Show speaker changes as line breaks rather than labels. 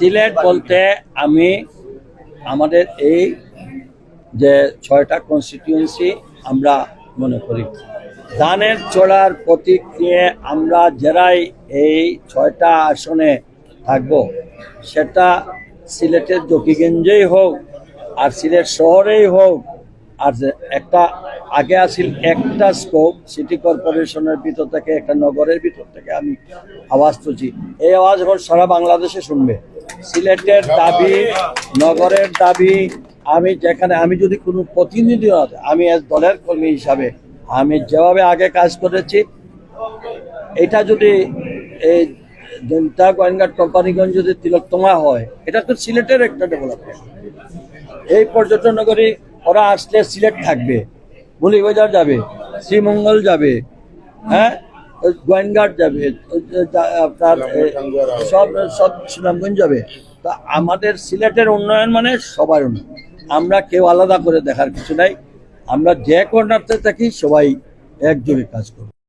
সিলেট বলতে আমি আমাদের এই যে 6টা কনস্টিটিউয়েন্সি আমরা মনে করি ধানের চড়ার প্রতীক নিয়ে আমরা যারাই এই 6টা আসনে থাকবো, সেটা সিলেটের জকিগঞ্জেই হোক আর সিলেট শহরেই হোক, আর একটা আগে আসিল একটা স্কোপ সিটি কর্পোরেশনের ভিতর থেকে, একটা নগরের ভিতর থেকে আমি আওয়াজ তুলছি। এই আওয়াজ এখন সারা বাংলাদেশে শুনবে। সিলেটের দাবি, নগরের দাবি, আমি যেখানে আমি যদি কোনো প্রতিনিধি হয়, আমি দলের কর্মী হিসাবে আমি যেভাবে আগে কাজ করেছি, এটা যদি এই জনতা গোয়েন্দার কোম্পানিগঞ্জ যদি তিলোত্তমা হয়, এটা তো সিলেটের একটা ডেভেলপমেন্ট। এই পর্যটন নগরী ওরা আসলে সিলেট থাকবে, মৌলিবাজার যাবে, শ্রীমঙ্গল যাবে, হ্যাঁ, গোয়েনঘাট যাবে, আপনার সব সব সুনামগঞ্জ যাবে। তা আমাদের সিলেটের উন্নয়ন মানে সবার উন্নয়ন, আমরা কেউ আলাদা করে দেখার কিছু নাই। আমরা যে কর্নারতে থাকি সবাই একযোগে কাজ করব।